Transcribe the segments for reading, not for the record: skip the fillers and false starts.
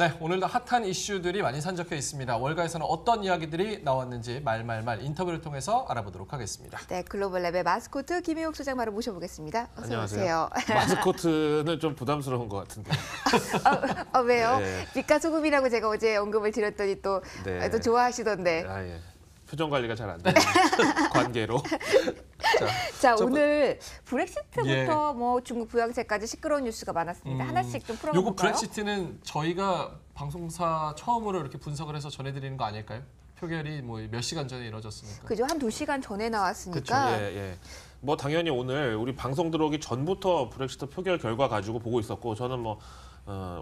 네, 오늘도 핫한 이슈들이 많이 산적해 있습니다. 월가에서는 어떤 이야기들이 나왔는지 말말말 인터뷰를 통해서 알아보도록 하겠습니다. 네, 글로벌랩의 마스코트 김희옥 소장 바로 모셔보겠습니다. 어서 안녕하세요. 오세요. 마스코트는 좀 부담스러운 것 같은데. 왜요? 네. 빛과 소금이라고 제가 어제 언급을 드렸더니 또 좋아하시던데. 아, 예. 표정 관리가 잘 안 되는 관계로. 자, 오늘 브렉시트부터 예. 뭐 중국 부양책까지 시끄러운 뉴스가 많았습니다. 하나씩 좀 풀어볼까요? 요거 브렉시트는 저희가 방송사 처음으로 이렇게 분석을 해서 전해드리는 거 아닐까요? 표결이 뭐 몇 시간 전에 이루어졌으니까. 그죠? 한 2시간 전에 나왔으니까. 예, 예. 뭐 당연히 오늘 우리 방송 들어오기 전부터 브렉시트 표결 결과 가지고 보고 있었고, 저는 뭐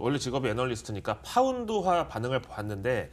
원래 직업이 애널리스트니까 파운드화 반응을 봤는데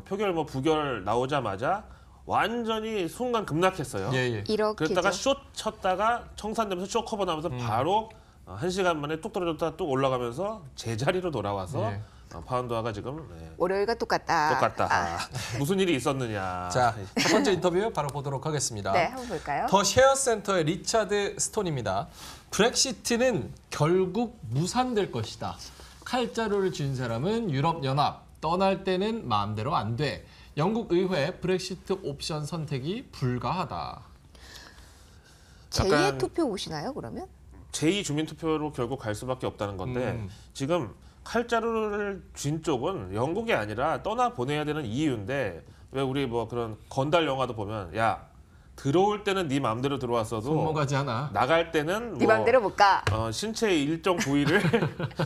표결 뭐 부결 나오자마자 완전히 순간 급락했어요. 예, 예. 이렇게죠. 그러다가 숏 쳤다가 청산되면서 숏 커버 나면서 바로 1시간 만에 뚝 떨어졌다 뚝 올라가면서 제자리로 돌아와서 예. 파운드화가 지금 월요일과 똑같다. 똑같다. 무슨 일이 있었느냐. 자, 첫 번째 인터뷰 바로 보도록 하겠습니다. 네, 한번 볼까요? 더 쉐어센터의 리차드 스톤입니다. 브렉시트는 결국 무산될 것이다. 칼자루를 쥔 사람은 유럽연합. 떠날 때는 마음대로 안 돼. 영국 의회 브렉시트 옵션 선택이 불가하다. 제2의 약간 투표 오시나요, 그러면? 제2주민투표로 결국 갈 수밖에 없다는 건데 지금 칼자루를 쥔 쪽은 영국이 아니라 떠나보내야 되는 EU인데 왜 우리 뭐 그런 건달 영화도 보면 야 들어올 때는 네 마음대로 들어왔어도 손모가지 하나. 나갈 때는 네 뭐 맘대로 못 가. 신체의 일정 부위를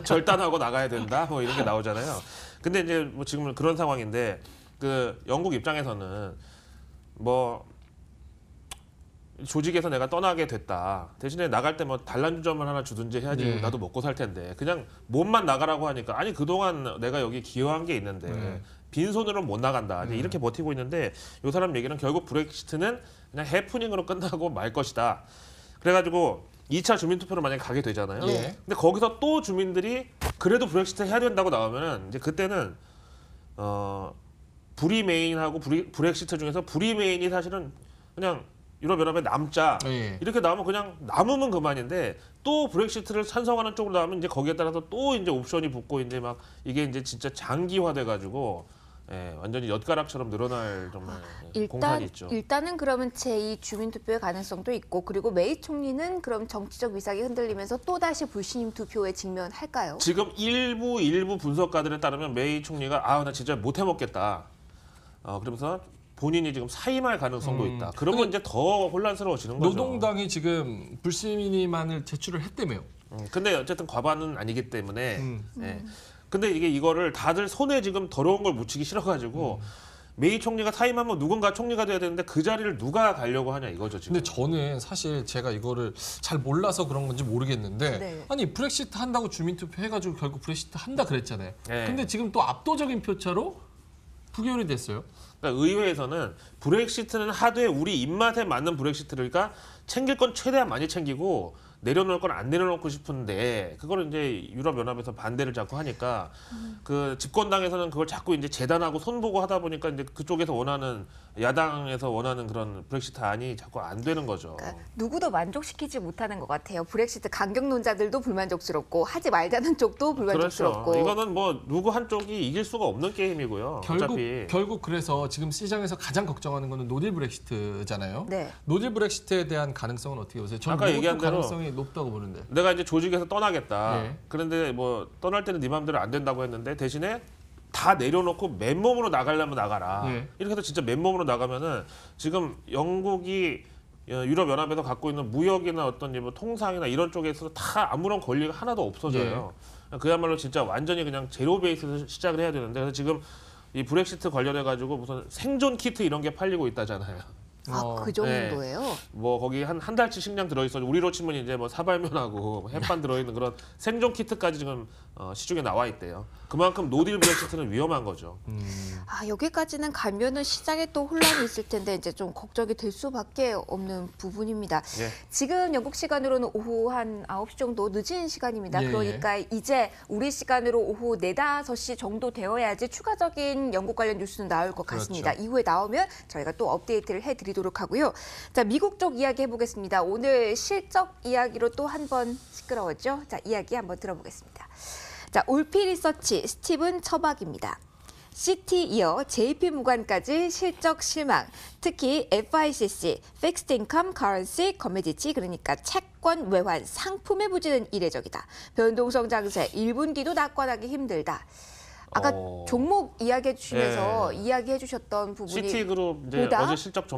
절단하고 나가야 된다 뭐 이런 게 나오잖아요. 근데 이제 뭐 지금은 그런 상황인데 그 영국 입장에서는 뭐 조직에서 내가 떠나게 됐다. 대신에 나갈 때 뭐 단란주점을 하나 주든지 해야지 네. 나도 먹고 살 텐데 그냥 몸만 나가라고 하니까 아니 그동안 내가 여기 기여한 게 있는데 빈손으로 못 나간다. 이제 이렇게 버티고 있는데 이 사람 얘기는 결국 브렉시트는 그냥 해프닝으로 끝나고 말 것이다. 그래가지고 2차 주민투표로 만약에 가게 되잖아요. 네. 근데 거기서 또 주민들이 그래도 브렉시트 해야 된다고 나오면은 이제 그때는 불이메인하고 브렉시트 중에서 불이메인이 사실은 그냥 유럽연합에 남자 예. 이렇게 나오면 그냥 남으면 그만인데 또 브렉시트를 찬성하는 쪽으로 나오면 이제 거기에 따라서 또 이제 옵션이 붙고 이제 막 이게 이제 진짜 장기화돼 가지고 완전히 엿가락처럼 늘어날 정말 공산이 있죠. 일단은 그러면 제2 주민투표의 가능성도 있고 그리고 메이 총리는 그럼 정치적 위상이 흔들리면서 또다시 불신임 투표에 직면할까요? 지금 일부 분석가들에 따르면 메이 총리가 나 진짜 못 해먹겠다. 그러면서 본인이 지금 사임할 가능성도 있다. 그러면 이제 더 혼란스러워지는 거죠. 노동당이 지금 불신임안을 제출을 했다며요. 근데 어쨌든 과반은 아니기 때문에. 근데 이거를 다들 손에 지금 더러운 걸 묻히기 싫어가지고 메이 총리가 사임하면 누군가 총리가 돼야 되는데 그 자리를 누가 가려고 하냐 이거죠 지금. 근데 저는 사실 제가 이거를 잘 몰라서 그런 건지 모르겠는데 네. 아니 브렉시트 한다고 주민투표 해가지고 결국 브렉시트 한다 그랬잖아요. 네. 근데 지금 또 압도적인 표차로 부결이 됐어요. 그러니까 의회에서는 브렉시트는 하되 우리 입맛에 맞는 브렉시트를 그러니까 챙길 건 최대한 많이 챙기고 내려놓을 건 안 내려놓고 싶은데 그거를 이제 유럽연합에서 반대를 자꾸 하니까 그 집권당에서는 그걸 자꾸 이제 재단하고 손보고 하다 보니까 이제 그쪽에서 원하는 야당에서 원하는 그런 브렉시트 안이 자꾸 안 되는 거죠. 그러니까 누구도 만족시키지 못하는 것 같아요. 브렉시트 강경론자들도 불만족스럽고 하지 말자는 쪽도 불만족스럽고. 그렇죠. 이거는 뭐 누구 한쪽이 이길 수가 없는 게임이고요. 어차피. 결국 그래서 지금 시장에서 가장 걱정하는 거는 노딜 브렉시트잖아요. 네. 노딜 브렉시트에 대한 가능성은 어떻게 보세요? 저는 아까 얘기한 대로 가능성이 높다고 보는데. 내가 이제 조직에서 떠나겠다. 네. 그런데 뭐 떠날 때는 네 마음대로 안 된다고 했는데 대신에 다 내려놓고 맨몸으로 나가려면 나가라. 네. 이렇게 해서 진짜 맨몸으로 나가면은 지금 영국이 유럽연합에서 갖고 있는 무역이나 어떤 뭐 통상이나 이런 쪽에서 다 아무런 권리가 하나도 없어져요. 그야말로 진짜 완전히 그냥 제로 베이스에서 시작을 해야 되는데 그래서 지금 이 브렉시트 관련해 가지고 무슨 생존 키트 이런 게 팔리고 있다잖아요. 그 정도예요? 뭐 거기 한 달치 식량 들어있어. 우리로 치면 이제 뭐 사발면하고 햇반 들어있는 그런 생존 키트까지 지금 시중에 나와 있대요. 그만큼 노딜 브렉시트는 위험한 거죠. 여기까지는 가면은 시장에 또 혼란이 있을 텐데 이제 좀 걱정이 될 수밖에 없는 부분입니다. 예. 지금 영국 시간으로는 오후 한 9시 정도 늦은 시간입니다. 예. 그러니까 이제 우리 시간으로 오후 4, 5시 정도 되어야지 추가적인 영국 관련 뉴스는 나올 것 같습니다. 그렇죠. 이후에 나오면 저희가 또 업데이트를 해드리도록 하고요. 자, 미국 쪽 이야기 해보겠습니다. 오늘 실적 이야기로 또 한 번 시끄러웠죠? 자, 이야기 한번 들어보겠습니다. 자, 올피 리서치 스티븐 처박입니다. CT 이어 JP모간까지 실적 실망, 특히 FICC, Fixed Income, Currency, Commodity, 그러니까 채권, 외환, 상품의 부진은 이례적이다. 변동성 장세, 1분기도 낙관하기 힘들다. 아까 종목 이야기해 주시면서 이야기해 주셨던 부분이 CT그룹 이제 보다? 어제 실적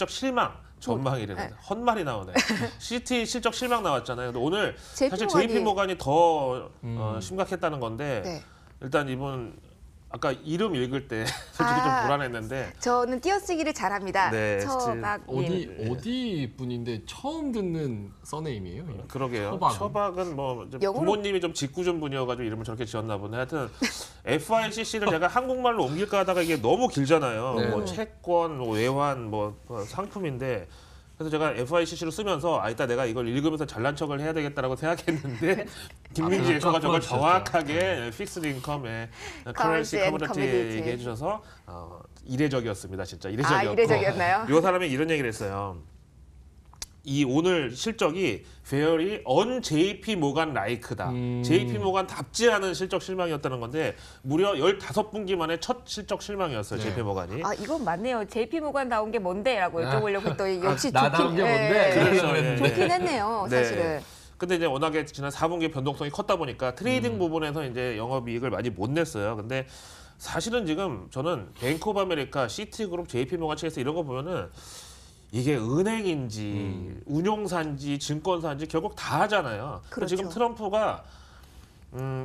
실망 전망이래요. 헛말이 나오네. CT 실적 실망 나왔잖아요. 근데 오늘 사실 JP 모간이 더 심각했다는 건데 네. 일단 이분 아까 이름 읽을 때 솔직히 좀 불안했는데 저는 띄어쓰기를 잘합니다. 네, 처박님. 어디 분인데 처음 듣는 써네임이에요? 이거? 그러게요. 처박은? 처박은 뭐 이제 영어로- 부모님이 좀 짓궂은 분이어가지고 이름을 저렇게 지었나 보네. 하여튼 FICC를 제가 한국말로 옮길까 하다가 이게 너무 길잖아요. 네. 뭐 채권, 뭐 외환, 뭐 상품인데 그래서 제가 FICC로 쓰면서 이따 내가 이걸 읽으면서 잘난 척을 해야 되겠다라고 생각했는데 김민지 앵커가 저걸 진짜. 정확하게 픽스드 인컴에 커런시 and 커머디티 commodity. 얘기해 주셔서 이례적이었습니다. 진짜 이례적이었고. 이례적이었나요? 이 사람이 이런 얘기를 했어요. 이 오늘 실적이 very un JP 모간 라이크다. JP 모간답지 않은 실적 실망이었다는 건데 무려 15분기 만에 첫 실적 실망이었어요. 네. JP 모간이. 이건 맞네요. JP모간 나온 게 뭔데라고 여쭤보려고 했더니 역시 나다운 게 뭔데? 그렇죠. 네. 좋긴 했네요, 네. 사실은. 근데 이제 워낙에 지난 4분기 변동성이 컸다 보니까 트레이딩 부분에서 이제 영업이익을 많이 못 냈어요. 근데 사실은 지금 저는 뱅크 오브 아메리카, 시티그룹, JP모간 측에서 이런 거 보면은 이게 은행인지 운용사인지 증권사인지 결국 다 하잖아요. 그렇죠. 지금 트럼프가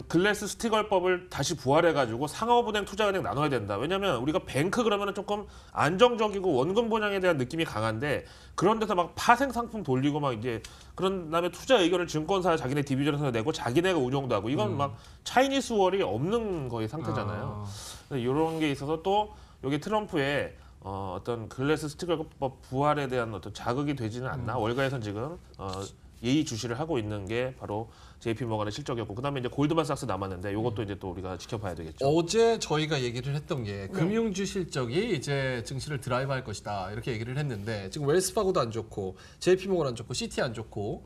글래스 스티걸법을 다시 부활해가지고 상업은행, 투자은행 나눠야 된다. 왜냐하면 우리가 뱅크 그러면은 조금 안정적이고 원금 보장에 대한 느낌이 강한데 그런 데서 막 파생 상품 돌리고 막 이제 그런 다음에 투자 의견을 증권사 자기네 디비전에서 내고 자기네가 운용도 하고 이건 막 차이니스 월이 없는 거의 상태잖아요. 이런 게 있어서 또 여기 트럼프의 어떤 글래스 스티걸법 부활에 대한 어떤 자극이 되지는 않나. 월가에선 지금 예의주시를 하고 있는 게 바로 JP 모간의 실적이었고 그다음에 이제 골드만삭스 남았는데 이것도 이제 또 우리가 지켜봐야 되겠죠. 어제 저희가 얘기를 했던 게 금융주 실적이 이제 증시를 드라이브할 것이다 이렇게 얘기를 했는데 지금 웰스파고도 안 좋고 JP모건 안 좋고 시티 안 좋고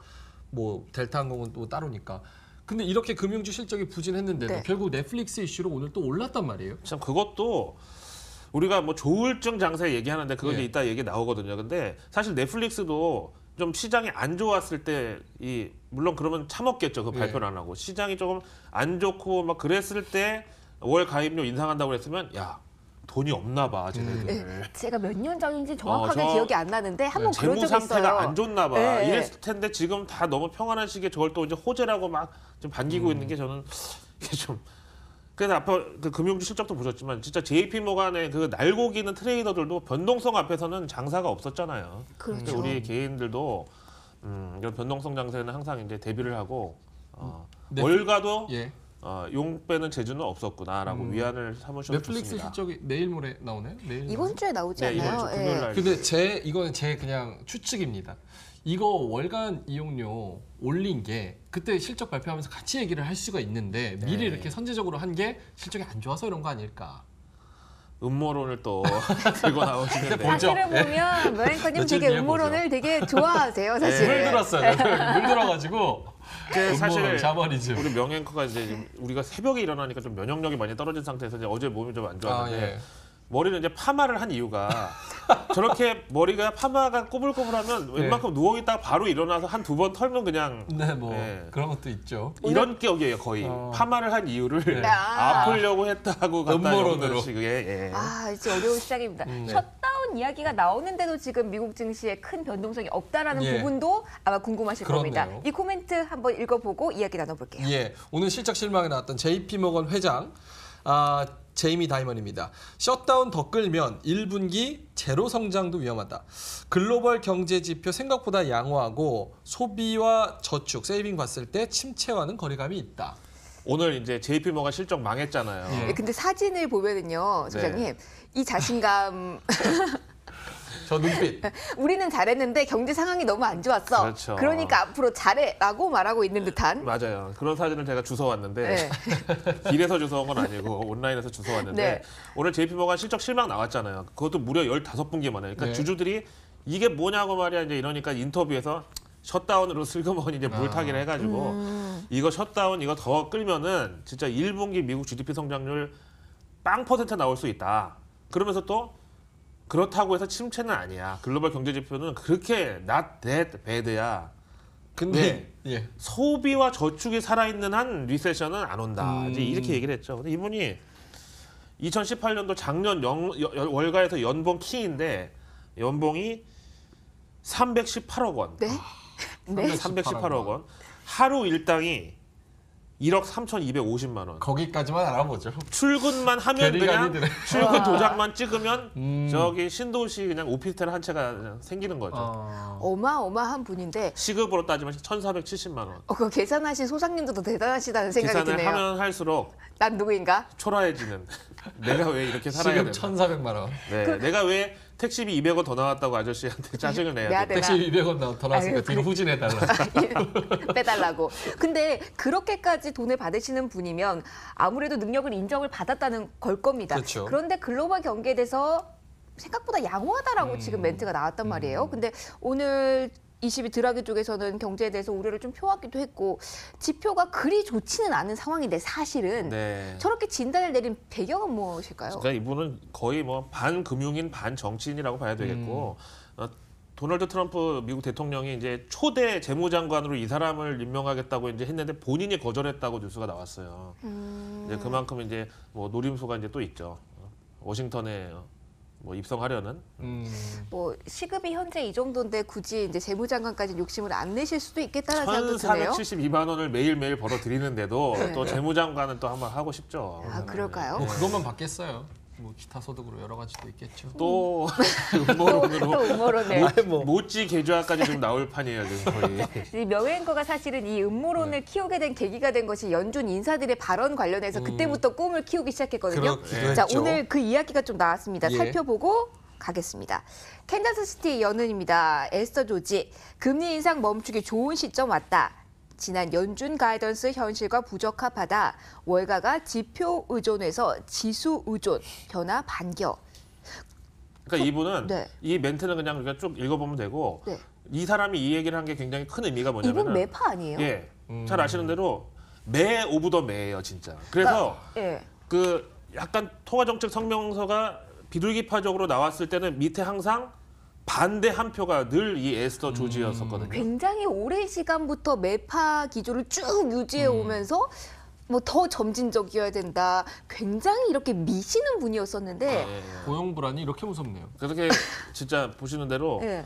뭐 델타항공은 또 따로니까. 근데 이렇게 금융주 실적이 부진했는데도 네. 결국 넷플릭스 이슈로 오늘 또 올랐단 말이에요. 참 그것도 우리가 뭐 조울증 장세 얘기하는데 그거 이제 예. 이따 얘기 나오거든요. 근데 사실 넷플릭스도 좀 시장이 안 좋았을 때 물론 그러면 참았겠죠. 그 발표를 안 하고 시장이 조금 안 좋고 막 그랬을 때 월 가입료 인상한다고 그랬으면 야 돈이 없나 봐 쟤네들. 네, 제가 몇 년 전인지 정확하게 저- 기억이 안 나는데 한번 그런 재무 적이 있어요. 상태가 안 좋나 봐. 네. 이랬을 텐데 지금 다 너무 평안한 시기에 저걸 또 이제 호재라고 막 좀 반기고 있는 게 저는 이게 좀. 그래서 아까 그 금융주 실적도 보셨지만 진짜 JP 모간의 그 날고기는 트레이더들도 변동성 앞에서는 장사가 없었잖아요. 그렇죠. 근데 우리 개인들도 이런 변동성 장세는 항상 이제 대비를 하고 네. 월가도 예. 용 빼는 재주는 없었구나라고 위안을 삼으셔도 넷플릭스 좋습니다. 실적이 내일 모레 나오나요? 내일 이번 주에 나오지 네, 이번 않나요? 주 금요일 날. 근데 이거는 제 그냥 추측입니다. 이거 월간 이용료 올린 게 그때 실적 발표하면서 같이 얘기를 할 수가 있는데 미리 네. 이렇게 선제적으로 한 게 실적이 안 좋아서 이런 거 아닐까. 음모론을 또 들고 나오시는데 보죠. 사실을 보면 멜앵커님 며칠 되게 뒤에 음모론을 되게 좋아하세요, 사실. 물 들었어요. 물 들어가지고 사실 음모론, 샤머니즘. 우리 명앵커가 이제 지금 우리가 새벽에 일어나니까 좀 면역력이 많이 떨어진 상태에서 이제 어제 몸이 좀 안 좋았는데 예. 머리는 이제 파마를 한 이유가 저렇게 머리가 파마가 꼬불꼬불하면 웬만큼 누워 있다가 바로 일어나서 한 두 번 털면 그냥 네, 뭐 네. 그런 것도 있죠. 이런 격이에요 거의 파마를 한 이유를 네. 아프려고 했다고 갖다 음모론으로. 식의 이제 어려운 시작입니다. 네. 셧다운 이야기가 나오는데도 지금 미국 증시에 큰 변동성이 없다라는 예. 부분도 아마 궁금하실 그렇네요. 겁니다. 이 코멘트 한번 읽어보고 이야기 나눠볼게요. 예, 오늘 실적 실망에 나왔던 JP모건 회장 제이미 다이먼입니다. 셧다운 더 끌면 1분기 제로 성장도 위험하다. 글로벌 경제 지표 생각보다 양호하고 소비와 저축, 세이빙 봤을 때 침체와는 거리감이 있다. 오늘 이제 JP 모간 실적 망했잖아요. 예. 근데 사진을 보면은요, 소장님, 이 자신감 저 눈빛. 우리는 잘했는데 경제 상황이 너무 안 좋았어. 그렇죠. 그러니까 앞으로 잘해라고 말하고 있는 듯한. 맞아요. 그런 사진을 제가 주워왔는데 네. 길에서 주워온 건 아니고 온라인에서 주워왔는데 네. 오늘 JP모간 실적 실망 나왔잖아요. 그것도 무려 15분기 만에. 그러니까 네. 주주들이 이게 뭐냐고 말이야 이제 이러니까 인터뷰에서 셧다운으로 슬그머니 이제 물타기를 해가지고 이거 셧다운 이거 더 끌면은 진짜 1분기 미국 GDP 성장률 빵 퍼센트 나올 수 있다. 그러면서 또 그렇다고 해서 침체는 아니야. 글로벌 경제 지표는 그렇게 not that bad야. 근데 예. 소비와 저축이 살아있는 한 리세션은 안 온다. 이제 이렇게 얘기를 했죠. 근데 이분이 2018년도 작년 월가에서 연봉 킹인데 연봉이 318억 원. 네? 네? 318억 원. 하루 일당이 1억 3,250만 원. 거기까지만 알아보죠. 출근만 하면 대리가 그냥 아니더래. 출근 도장만 찍으면 저기 신도시 그냥 오피스텔 한 채가 그냥 생기는 거죠. 어마어마한 분인데 시급으로 따지면 1,470만 원. 그거 계산하신 소장님도 더 대단하시다는 생각이 계산을 드네요. 하면 할수록 난 누구인가? 초라해지는. 내가 왜 이렇게 살아야 지금 되나? 1,400만 원. 네, 내가 왜 택시비 200원 더 나왔다고 아저씨한테 짜증을 내야 내야 돼? 돼. 택시 200원 더 나왔으니까 아유, 뒤로 후진해달라. 빼달라고. 근데 그렇게까지 돈을 받으시는 분이면 아무래도 능력을 인정을 받았다는 걸 겁니다. 그렇죠. 그런데 글로벌 경기에 대해서 생각보다 양호하다라고 지금 멘트가 나왔단 말이에요. 근데 오늘 22 드라기 쪽에서는 경제에 대해서 우려를 좀 표하기도 했고 지표가 그리 좋지는 않은 상황인데 사실은 네. 저렇게 진단을 내린 배경은 무엇일까요? 그러니까 이분은 거의 뭐 반금융인 반정치인이라고 봐야 되겠고 도널드 트럼프 미국 대통령이 이제 초대 재무장관으로 이 사람을 임명하겠다고 이제 했는데 본인이 거절했다고 뉴스가 나왔어요. 이제 그만큼 이제 뭐 노림수가 이제 또 있죠. 워싱턴에 뭐 입성하려는. 뭐 시급이 현재 이 정도인데 굳이 이제 재무장관까지 욕심을 안 내실 수도 있겠다는 생각도 드네요. 1,472만 원을 매일매일 벌어 들이는데도 네. 또 재무장관은 또 한번 하고 싶죠. 아 그럴까요? 뭐 그것만 받겠어요. 뭐 기타 소득으로 여러 가지도 있겠죠. 또 또 음모론으로 음모론을. 모찌 계좌까지 지금 나올 판이에요 지금 거의. 이 명예앵커가 사실은 이 음모론을 키우게 된 계기가 된 것이 연준 인사들의 발언 관련해서 그때부터 꿈을 키우기 시작했거든요. 그렇기도 자, 했죠. 오늘 그 이야기가 좀 나왔습니다. 예. 살펴보고 가겠습니다. 캔자스시티 연은입니다. 에스터 조지, 금리 인상 멈추기 좋은 시점 왔다. 지난 연준 가이던스 현실과 부적합하다. 월가가 지표 의존에서 지수 의존, 변화 반겨. 그러니까 이분은 네. 이 멘트는 그냥 우리가 쭉 읽어보면 되고 네. 이 사람이 이 얘기를 한 게 굉장히 큰 의미가 이분 뭐냐면 매파 아니에요? 예, 잘 아시는 대로 매 오브 더 매예요 진짜. 그래서 예. 그 약간 통화정책 성명서가 비둘기파적으로 나왔을 때는 밑에 항상 반대 한 표가 늘 이 에스더 조지였었거든요. 굉장히 오랜 시간부터 매파 기조를 쭉 유지해 오면서 뭐 더 점진적이어야 된다. 굉장히 이렇게 미시는 분이었었는데 예. 고용 불안이 이렇게 무섭네요. 그렇게 진짜 보시는 대로 예.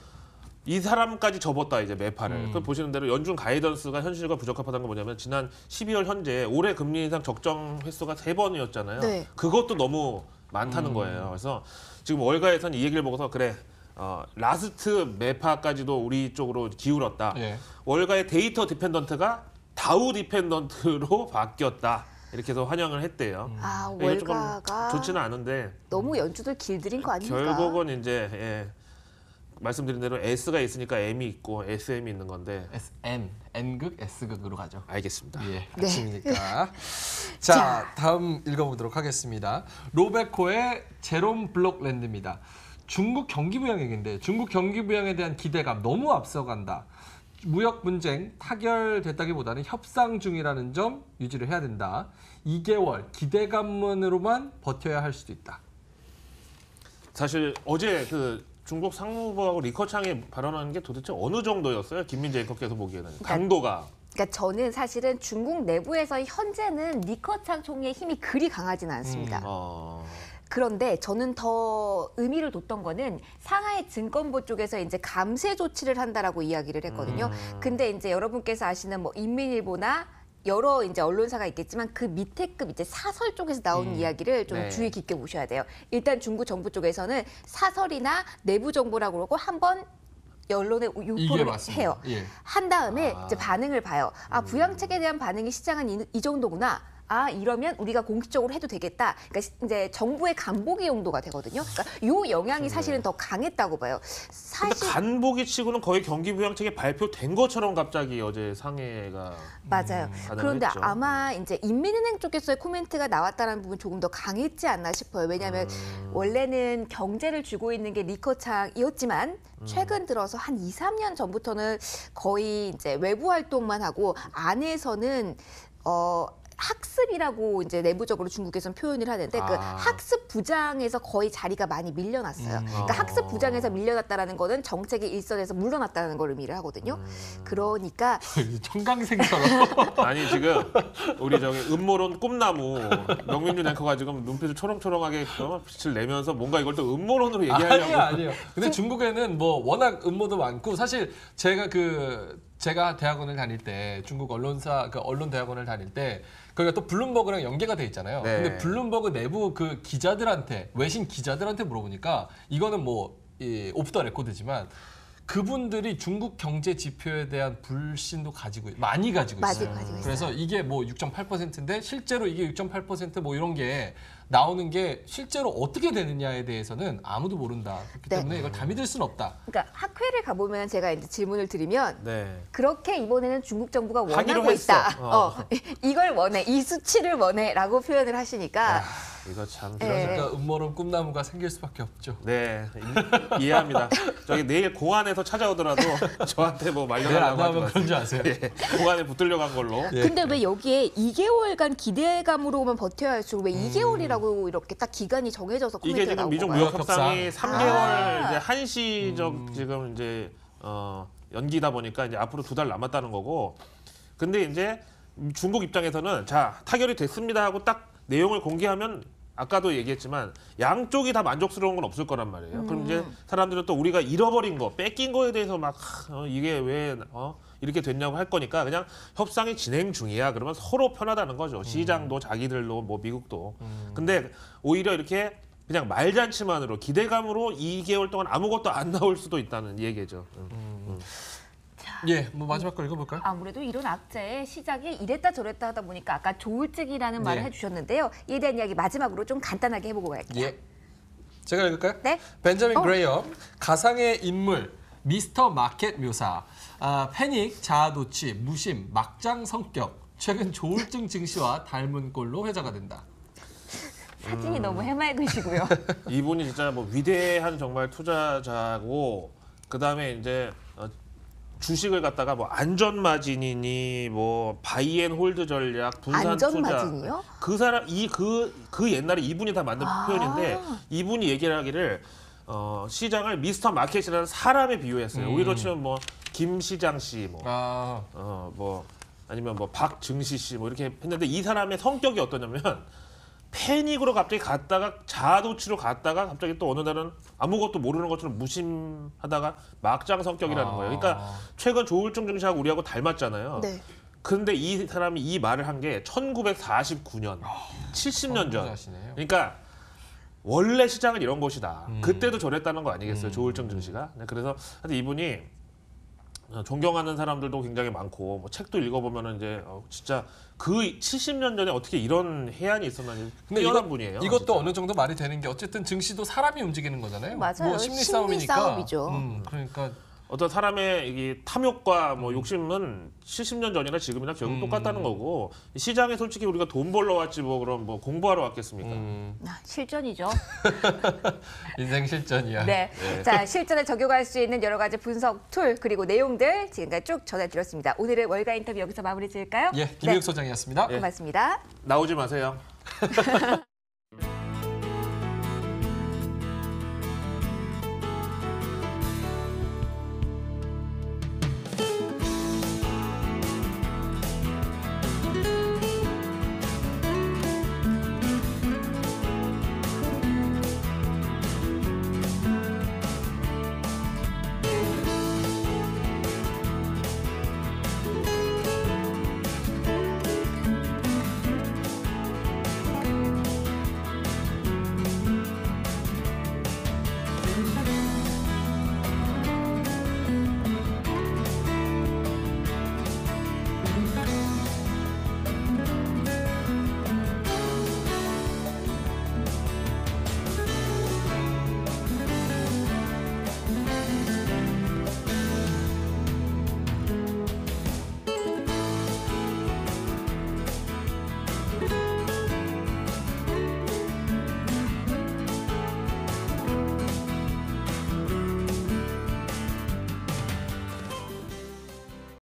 이 사람까지 접었다 이제 매파를. 그 보시는 대로 연준 가이던스가 현실과 부적합하다는 건 뭐냐면 지난 12월 현재 올해 금리 인상 적정 횟수가 3번이었잖아요. 네. 그것도 너무 많다는 거예요. 그래서 지금 월가에서는 이 얘기를 보고서 그래 라스트 매파까지도 우리 쪽으로 기울었다. 예. 월가의 데이터 디펜던트가 다우 디펜던트로 바뀌었다. 이렇게 해서 환영을 했대요. 아, 이게 조금 월가가 좋지는 않은데 너무 연주들 길들인 거 아닙니까? 결국은 이제 말씀드린 대로 S가 있으니까 M이 있고 SM이 있는 건데 SN, N극, S극으로 가죠. 알겠습니다. 예, 네. 아침이니까. 자. 자, 다음 읽어보도록 하겠습니다. 로베코의 제롬 블록랜드입니다. 중국 경기 부양 얘기인데 중국 경기 부양에 대한 기대감 너무 앞서간다. 무역 분쟁 타결됐다기보다는 협상 중이라는 점 유지를 해야 된다. 2개월 기대감만으로만 버텨야 할 수도 있다. 사실 어제 그 중국 상무부하고 리커창이 발언한 게 도대체 어느 정도였어요? 김민재 앵커께서 보기에는 강도가. 그러니까 저는 사실은 중국 내부에서 현재는 리커창 총리의 힘이 그리 강하지는 않습니다. 그런데 저는 더 의미를 뒀던 거는 상하이 증권부 쪽에서 이제 감세 조치를 한다라고 이야기를 했거든요. 근데 이제 여러분께서 아시는 뭐 인민일보나 여러 이제 언론사가 있겠지만 그 밑에 급 이제 사설 쪽에서 나온 이야기를 좀 네. 주의 깊게 보셔야 돼요. 일단 중국 정부 쪽에서는 사설이나 내부 정보라고 그러고 한번 언론에 이게 유포를 맞습니다. 해요. 예. 한 다음에 이제 반응을 봐요. 아 부양책에 대한 반응이 시장은 이 정도구나. 아 이러면 우리가 공식적으로 해도 되겠다. 그러니까 이제 정부의 간보기 용도가 되거든요. 그러니까 요 영향이 사실은 더 강했다고 봐요. 근데 사실 간보기 치고는 거의 경기부양책이 발표된 것처럼 갑자기 어제 상해가 맞아요. 가능했죠. 그런데 아마 이제 인민은행 쪽에서의 코멘트가 나왔다는 부분 조금 더 강했지 않나 싶어요. 왜냐하면 원래는 경제를 쥐고 있는 게 리커창이었지만 최근 들어서 한 2, 3년 전부터는 거의 이제 외부 활동만 하고 안에서는 학습이라고 이제 내부적으로 중국에서는 표현을 하는데 그 학습 부장에서 거의 자리가 많이 밀려났어요. 그러니까 학습 부장에서 밀려났다라는 거는 정책의 일선에서 물러났다는 걸 의미를 하거든요. 그러니까 청강생처럼. 아니 지금 우리 저기 음모론 꿈나무 명민준 앵커가 지금 눈빛을 초롱초롱하게 빛을 내면서 뭔가 이걸 또 음모론으로 얘기하려고. 아니에요. 근데 중국에는 뭐 워낙 음모도 많고 사실 제가 대학원을 다닐 때 중국 언론사 그 언론 대학원을 다닐 때 거기가 또 블룸버그랑 연계가 돼 있잖아요. 네. 근데 블룸버그 내부 그 기자들한테 외신 기자들한테 물어보니까 이거는 뭐 오프 더 레코드지만 그분들이 중국 경제 지표에 대한 불신도 많이 가지고 있어요. 가지고 있어요. 그래서 이게 뭐 6.8%인데 실제로 이게 6.8%뭐 이런 게 나오는 게 실제로 어떻게 되느냐에 대해서는 아무도 모른다. 그렇기 네. 때문에 이걸 다 믿을 수는 없다. 그러니까 학회를 가보면 제가 이제 질문을 드리면 네. 그렇게 이번에는 중국 정부가 하기로 원하고 했어. 있다. 이걸 원해, 이 수치를 원해라고 표현을 하시니까 이거 참. 그러니까 음모론 꿈나무가 생길 수밖에 없죠. 네, 이해합니다. 저기 내일 공안에서 찾아오더라도 저한테 뭐 내일 안 말려달라고 하지 나오면 마세요. 그런 줄 아세요? 예, 공안에 붙들려고 한 걸로. 예. 근데 왜 여기에 2개월간 기대감으로만 버텨야 할수록 왜 2개월이라고 이렇게 딱 기간이 정해져서 이게 코멘트가 지금 나온 미중 건가요? 무역 협상이 3개월 이제 한시적 음. 지금 이제 연기다 보니까 이제 앞으로 2달 남았다는 거고. 근데 이제 중국 입장에서는 자 타결이 됐습니다 하고 딱 내용을 공개하면 아까도 얘기했지만 양쪽이 다 만족스러운 건 없을 거란 말이에요. 그럼 이제 사람들은 또 우리가 잃어버린 거, 뺏긴 거에 대해서 막 이게 왜 이렇게 됐냐고 할 거니까 그냥 협상이 진행 중이야. 그러면 서로 편하다는 거죠. 시장도 자기들도 뭐 미국도. 근데 오히려 이렇게 그냥 말잔치만으로 기대감으로 2개월 동안 아무것도 안 나올 수도 있다는 얘기죠. 예, 뭐 마지막 거 읽어볼까요? 아무래도 이런 악재의 시작이 이랬다 저랬다 하다 보니까 아까 조울증이라는 말을 예. 해주셨는데요. 이에 대한 이야기 마지막으로 좀 간단하게 해보고 갈게요. 예. 제가 읽을까요? 네. 벤자민 그레이엄, 가상의 인물, 미스터 마켓 묘사, 패닉, 자아도취, 무심, 막장 성격, 최근 조울증 증시와 닮은 꼴로 회자가 된다. 사진이 너무 해맑으시고요. 이분이 진짜 뭐 위대한 정말 투자자고 그다음에 이제 주식을 갖다가 뭐 안전마진이니 뭐 바이앤홀드 전략, 분산 투자 안전마진이요? 그 사람 그 옛날에 이분이 다 만든 표현인데 이분이 얘기를 하기를 시장을 미스터 마켓이라는 사람에 비유했어요. 우리로 치면 뭐 김시장 씨 뭐 아니면 뭐 박증시 씨 뭐 이렇게 했는데 이 사람의 성격이 어떠냐면 패닉으로 갑자기 갔다가 자아도취로 갔다가 갑자기 또 어느 날은 아무것도 모르는 것처럼 무심하다가 막장 성격이라는 거예요. 그러니까 최근 조울증 증시하고 우리하고 닮았잖아요. 네. 근데 이 사람이 이 말을 한 게 1949년, 70년 전. 선구자시네요. 그러니까 원래 시장은 이런 것이다. 그때도 저랬다는 거 아니겠어요, 조울증 증시가. 그래서 하여튼 이분이 존경하는 사람들도 굉장히 많고 뭐 책도 읽어보면은 이제 진짜 그 70년 전에 어떻게 이런 해안이 있었나 근데 뛰어난 분이에요. 이것도 진짜. 어느 정도 말이 되는 게 어쨌든 증시도 사람이 움직이는 거잖아요. 맞아요. 뭐 심리 심리 싸움이니까. 싸움이죠. 그러니까 어떤 사람의 이 탐욕과 뭐 욕심은 70년 전이나 지금이나 결국 똑같다는 거고 시장에 솔직히 우리가 돈 벌러 왔지 뭐 그럼 뭐 공부하러 왔겠습니까? 실전이죠. 인생 실전이야. 네. 자, 실전에 적용할 수 있는 여러 가지 분석 툴 그리고 내용들 지금까지 쭉 전해드렸습니다. 오늘의 월가 인터뷰 여기서 마무리 지을까요? 예, 김희욱 소장이었습니다. 고맙습니다. 나오지 마세요.